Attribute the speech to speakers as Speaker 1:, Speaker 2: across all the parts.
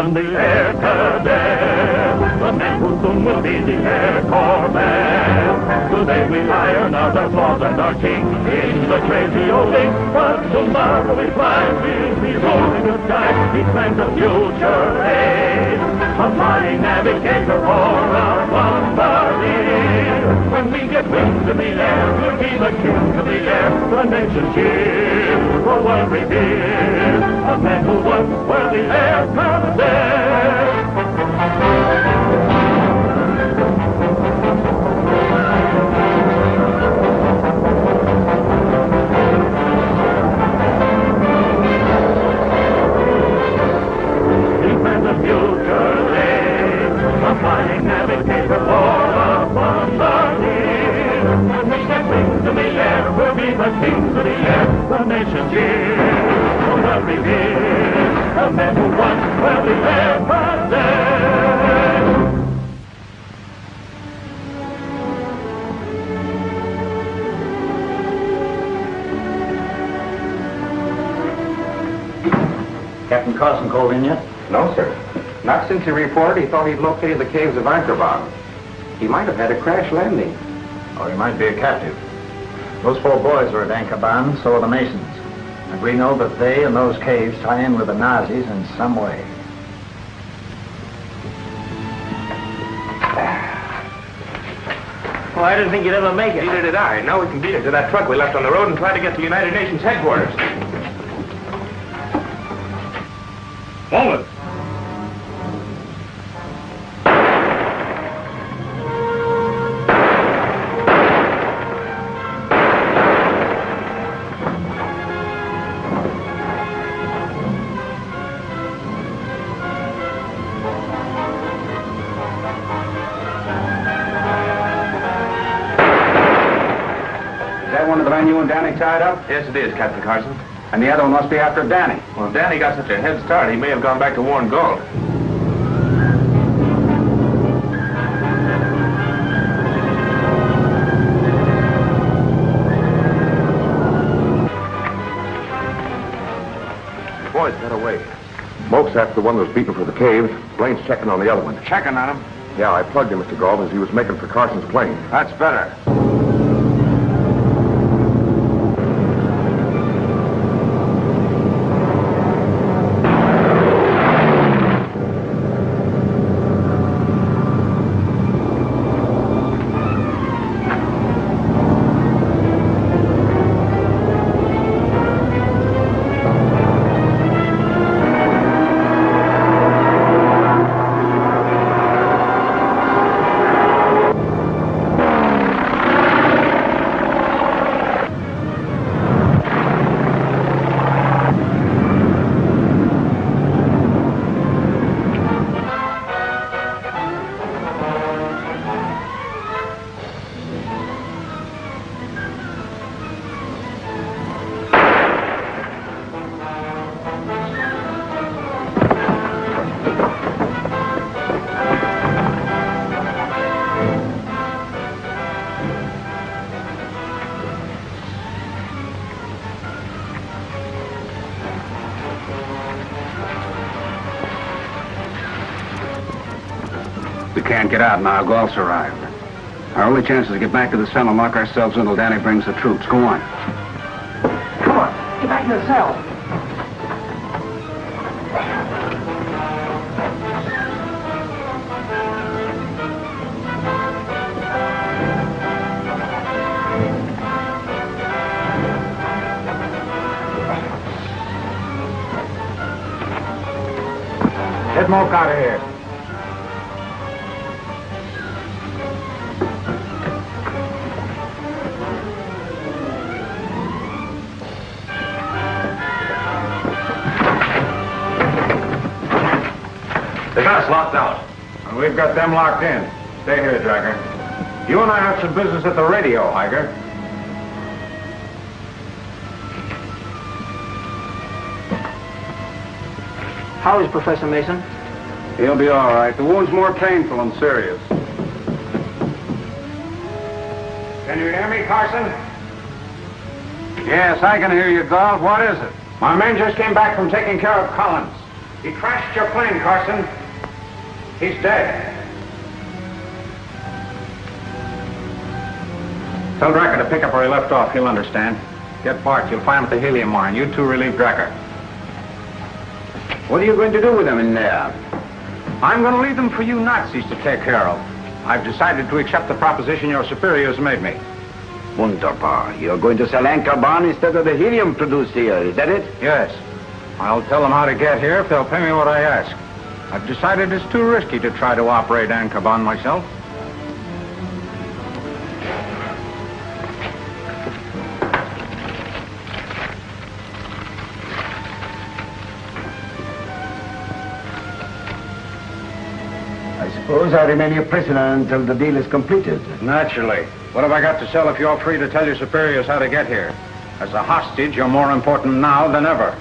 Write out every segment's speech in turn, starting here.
Speaker 1: on the Air Cadets, the men who soon will be the Air Corps men. Today we iron out our flaws and our kinks in the crazy old ink, but tomorrow we fly, we'll be rolling the sky. Each man's a future age, a flying navigator for our bombardier. When we get wings in the air, we'll be the kings of the air. The nation cheers, the world reveres, the men who once were the Air Cadets. The future age, a flying navigator for a bombardier. When we get wings in the air, we'll be the kings of the air. The nation cheers, the world reveres, the men who once were the Air Cadets.
Speaker 2: Captain Carson called in yet?
Speaker 3: No, sir. Not since he reported he thought he'd located the caves of Anchorbound. He might have had a crash landing.
Speaker 2: Or he might be a captive. Those 4 boys are at Anchorbound, so are the Masons. And we know that they and those caves tie in with the Nazis in some way.
Speaker 4: Well, I didn't think you'd ever make it.
Speaker 3: Neither did I. Now we can beat it to that truck we left on the road and try to get to United Nations headquarters.
Speaker 1: Hold it.
Speaker 3: Is that one of the men you and Danny tied up?
Speaker 5: Yes, it is, Captain Carson.
Speaker 3: And the other one must be after Danny.
Speaker 5: Well, if Danny got such a head start, he may have gone back to Warren Gold.
Speaker 3: The boys got away. Moke's after the one that was beaten for the caves. Blaine's checking on the other one. Checking on him? Yeah, I plugged him, Mr. Galt, as he was making for Carson's plane. That's better. We can't get out now. Galt's arrived. Our only chance is to get back to the cell and lock ourselves in until Danny brings the troops. Go on.
Speaker 4: Come on, get back in the cell.
Speaker 3: Get Moke out of here.
Speaker 5: They got us locked out.
Speaker 3: And we've got them locked in. Stay here, Dragger. You and I have some business at the radio, Hiker.
Speaker 4: How is Professor Mason?
Speaker 3: He'll be all right. The wound's more painful than serious. Can you hear me, Carson? Yes, I can hear you, Galt. What is it? My men just came back from taking care of Collins.
Speaker 6: He crashed your plane, Carson. He's dead. Tell Dracker to pick up where he left off. He'll understand. Get Bart. You'll find him at the helium mine. You two relieve Dracker.
Speaker 2: What are you going to do with them in there?
Speaker 6: I'm going to leave them for you Nazis to take care of. I've decided to accept the proposition your superiors made me.
Speaker 2: Wunderbar. You're going to sell Anchorban instead of the helium produced here, is that it?
Speaker 6: Yes. I'll tell them how to get here if they'll pay me what I ask. I've decided it's too risky to try to operate Anchorban myself.
Speaker 2: I suppose I remain your prisoner until the deal is completed.
Speaker 6: Naturally. What have I got to sell if you're free to tell your superiors how to get here? As a hostage, you're more important now than ever.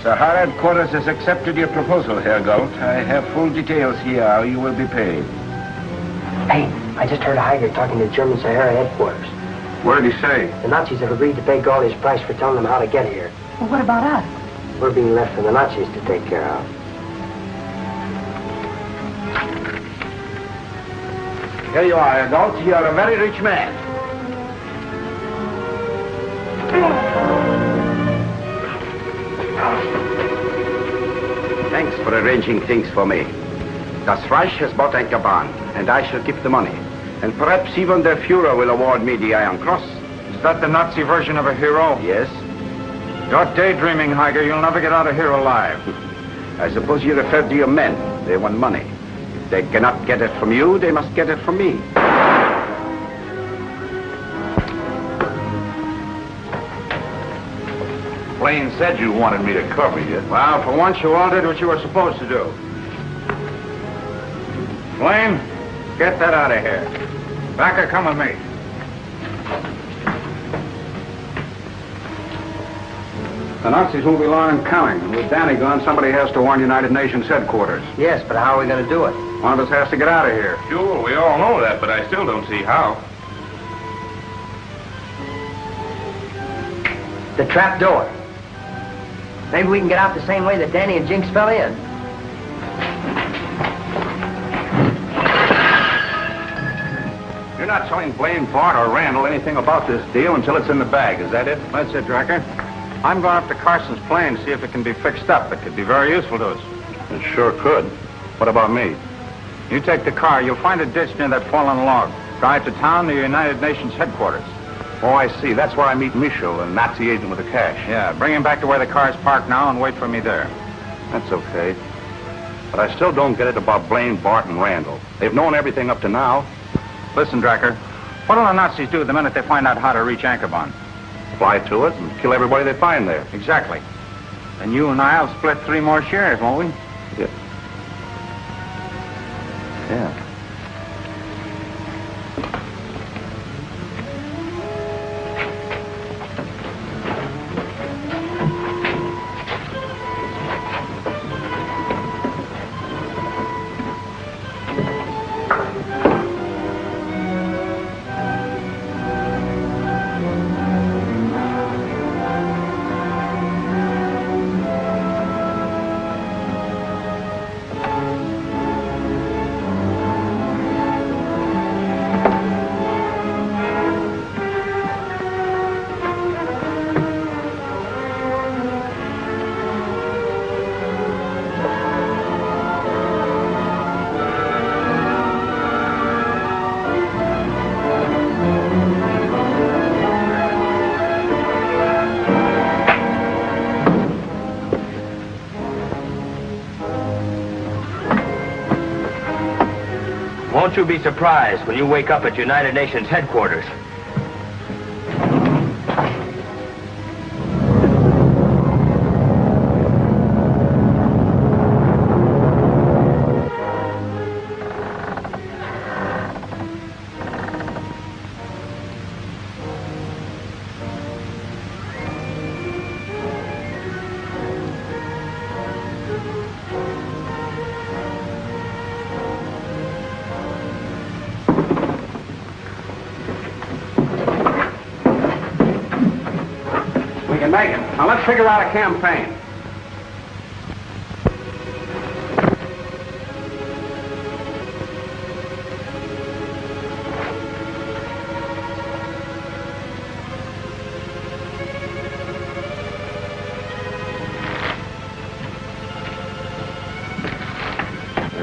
Speaker 2: Sahara headquarters has accepted your proposal, Herr Galt. I have full details here how you will be paid.
Speaker 4: Hey, I just heard Heiger talking to German Sahara headquarters.
Speaker 6: What did he say?
Speaker 4: The Nazis have agreed to pay Galt his price for telling them how to get here.
Speaker 7: Well, what about us?
Speaker 4: We're being left for the Nazis to take care of.
Speaker 2: Here you are, Herr Galt. You are a very rich man. Thanks for arranging things for me. Das Reich has bought Anchorban, and I shall keep the money. And perhaps even the Fuhrer will award me the Iron Cross.
Speaker 6: Is that the Nazi version of a hero?
Speaker 2: Yes?
Speaker 6: You're daydreaming, Heiger. You'll never get out of here alive.
Speaker 2: I suppose you referred to your men. They want money. If they cannot get it from you, they must get it from me.
Speaker 3: Blaine said you wanted me to cover you.
Speaker 6: Well, for once you all did what you were supposed to do. Blaine, get that out of here. Backer, come with me. The Nazis won't be long in coming. And with Danny gone, somebody has to warn United Nations headquarters.
Speaker 4: Yes, but how are we going to do it?
Speaker 6: One of us has to get out of here.
Speaker 5: Sure, we all know that, but I still don't see how.
Speaker 4: The trap door. Maybe we can get out the same way that Danny and Jinx fell in.
Speaker 6: You're not telling Blaine, Bart, or Randall anything about this deal until it's in the bag, is that it? That's it, Dracker. I'm going up to Carson's plane to see if it can be fixed up. It could be very useful to us.
Speaker 3: It sure could. What about me?
Speaker 6: You take the car. You'll find a ditch near that fallen log. Drive to town, the United Nations headquarters.
Speaker 3: Oh, I see. That's where I meet Michel, a Nazi agent with the cash.
Speaker 6: Yeah, bring him back to where the car's parked now and wait for me there.
Speaker 3: That's okay. But I still don't get it about Blaine, Bart, and Randall. They've known everything up to now.
Speaker 6: Listen, Dracker, what will the Nazis do the minute they find out how to reach Anchorban?
Speaker 3: Fly to it and kill everybody they find there.
Speaker 6: Exactly. And you and I'll split 3 more shares, won't we?
Speaker 3: Yeah. Yeah.
Speaker 8: Won't you be surprised when you wake up at United Nations headquarters?
Speaker 6: Megan, now let's figure out a campaign.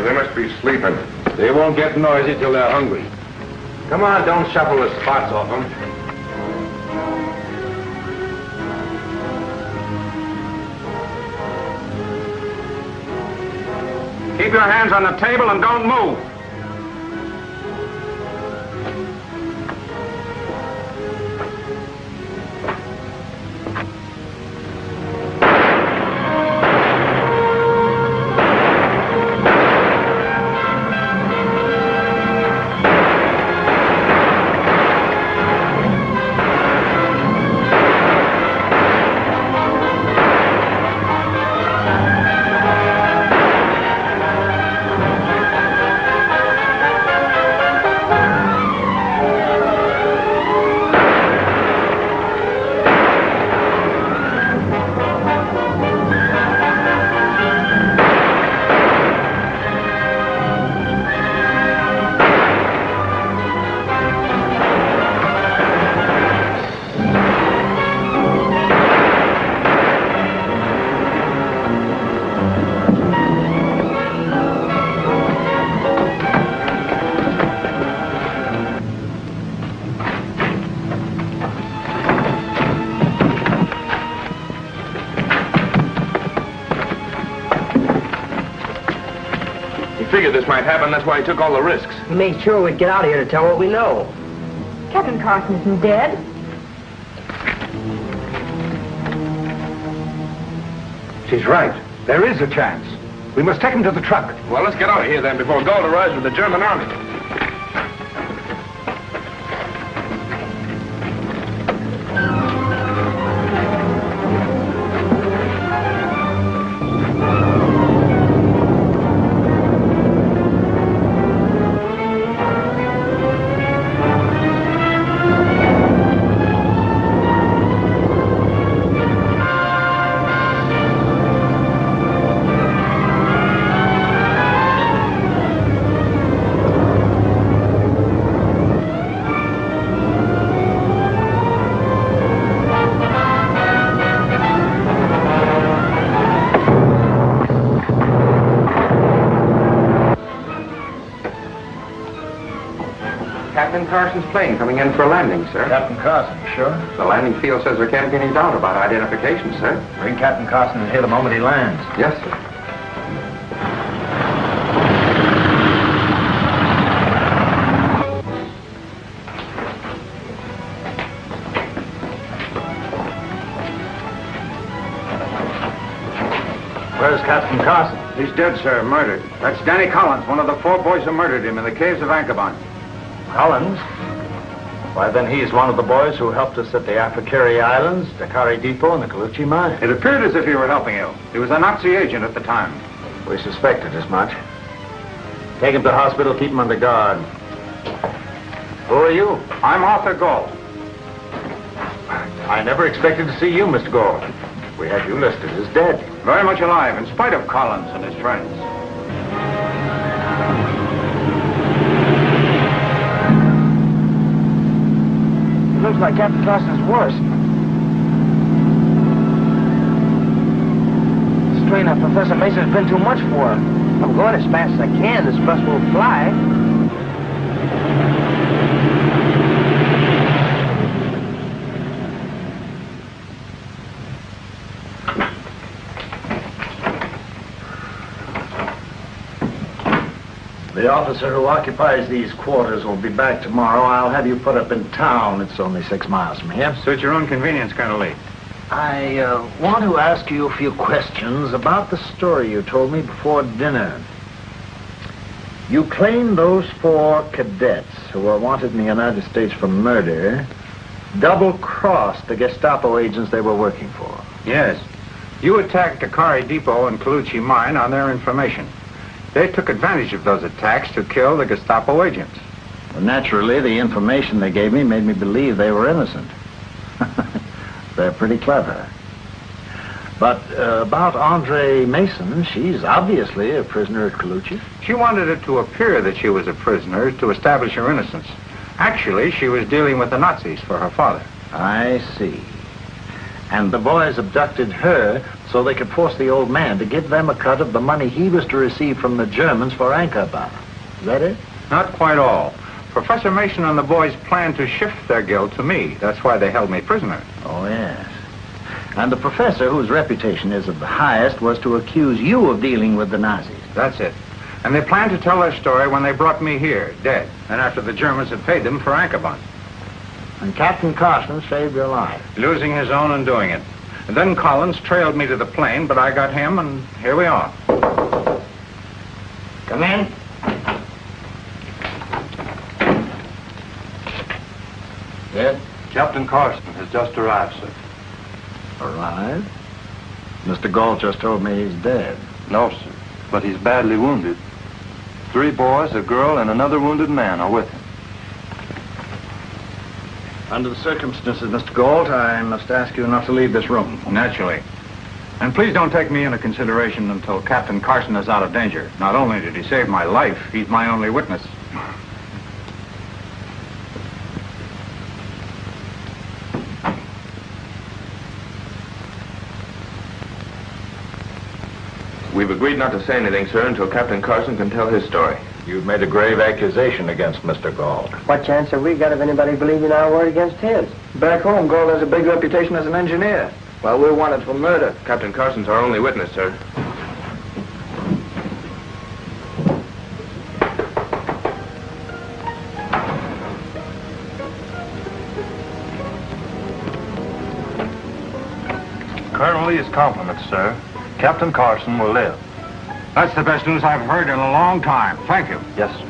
Speaker 3: They must be sleeping.
Speaker 5: They won't get noisy till they're hungry. Come on, don't shuffle the spots off them.
Speaker 6: Keep your hands on the table and don't move.
Speaker 5: Figured this might happen, that's why he took all the risks.
Speaker 4: He made sure we'd get out of here to tell what we know.
Speaker 7: Captain Carson isn't dead.
Speaker 6: She's right. There is a chance. We must take him to the truck.
Speaker 5: Well, let's get out of here then before Gold arrives with the German army.
Speaker 6: Captain Carson's plane coming in for a landing, sir.
Speaker 2: Captain Carson, sure?
Speaker 6: The landing field says there can't be any doubt about identification, sir.
Speaker 2: Bring Captain Carson in here the moment he lands.
Speaker 6: Yes, sir.
Speaker 2: Where's Captain Carson?
Speaker 6: He's dead, sir. Murdered. That's Danny Collins, one of the 4 boys who murdered him in the caves of Ankabon.
Speaker 2: Collins? Why, then he's one of the boys who helped us at the Afakiri Islands, Dakari Depot, and the Kaluchi Mine.
Speaker 6: It appeared as if he were helping you. He was a Nazi agent at the time.
Speaker 2: We suspected as much. Take him to the hospital, keep him under guard. Who are you?
Speaker 6: I'm Arthur Gold.
Speaker 2: I never expected to see you, Mr. Gold. We had you listed as dead.
Speaker 6: Very much alive, in spite of Collins and his friends.
Speaker 4: It looks like Captain Carson's worse. This train of Professor Mason has been too much for him. I'm going as fast as I can. This bus will fly.
Speaker 2: The officer who occupies these quarters will be back tomorrow. I'll have you put up in town. It's only 6 miles from here.
Speaker 6: Suit your own convenience, Colonel Lee.
Speaker 2: I want to ask you a few questions about the story you told me before dinner. You claim those 4 cadets who were wanted in the United States for murder double-crossed the Gestapo agents they were working for.
Speaker 6: Yes. You attacked Dakari Depot and Kaluchi Mine on their information. They took advantage of those attacks to kill the Gestapo agents.
Speaker 2: Well, naturally, the information they gave me made me believe they were innocent. They're pretty clever. But about Andre Mason, she's obviously a prisoner at Colucci.
Speaker 6: She wanted it to appear that she was a prisoner to establish her innocence. Actually, she was dealing with the Nazis for her father.
Speaker 2: I see. And the boys abducted her so they could force the old man to give them a cut of the money he was to receive from the Germans for Anchorbound. Is that it?
Speaker 6: Not quite all. Professor Mason and the boys planned to shift their guilt to me. That's why they held me prisoner.
Speaker 2: Oh, yes. And the professor, whose reputation is of the highest, was to accuse you of dealing with the Nazis.
Speaker 6: That's it. And they planned to tell their story when they brought me here, dead, and after the Germans had paid them for Anchorbound.
Speaker 2: And Captain Carson saved your life.
Speaker 6: Losing his own and doing it. And then Collins trailed me to the plane, but I got him, and here we are.
Speaker 2: Come in. Yes?
Speaker 5: Captain Carson has just arrived, sir.
Speaker 2: Arrived? Mr. Galt just told me he's dead.
Speaker 5: No, sir, but he's badly wounded. 3 boys, a girl, and another wounded man are with him.
Speaker 2: Under the circumstances, Mr. Galt, I must ask you not to leave this room.
Speaker 6: Naturally. And please don't take me into consideration until Captain Carson is out of danger. Not only did he save my life, he's my only witness.
Speaker 3: We've agreed not to say anything, sir, until Captain Carson can tell his story.
Speaker 2: You've made a grave accusation against Mr. Galt.
Speaker 4: What chance have we got of anybody believing our word against his?
Speaker 9: Back home, Galt has a big reputation as an engineer. While we're wanted for murder.
Speaker 3: Captain Carson's our only witness, sir.
Speaker 5: Colonel Lee's compliments, sir. Captain Carson will live.
Speaker 6: That's the best news I've heard in a long time. Thank you.
Speaker 5: Yes, sir.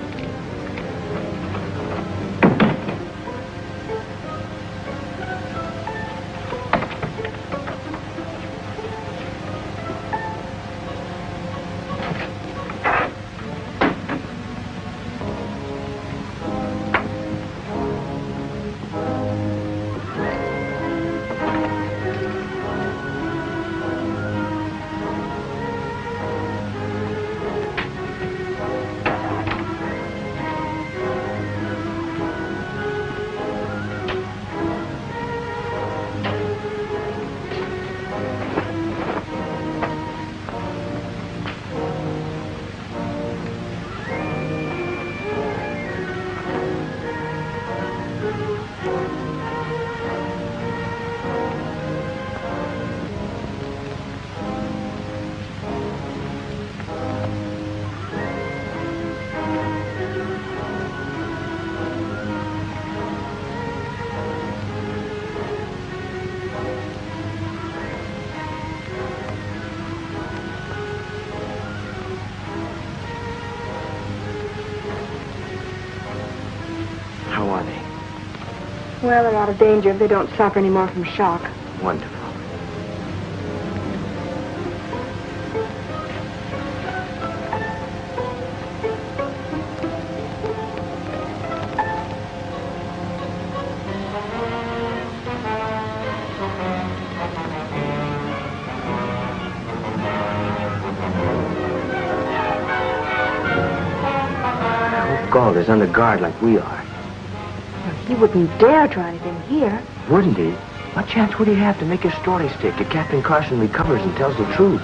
Speaker 4: How are they?
Speaker 7: Well, they're out of danger if they don't suffer any more from shock.
Speaker 4: Wonderful. Galt is under guard like we are.
Speaker 7: He wouldn't dare try anything here.
Speaker 4: Wouldn't he? What chance would he have to make his story stick if Captain Carson recovers and tells the truth?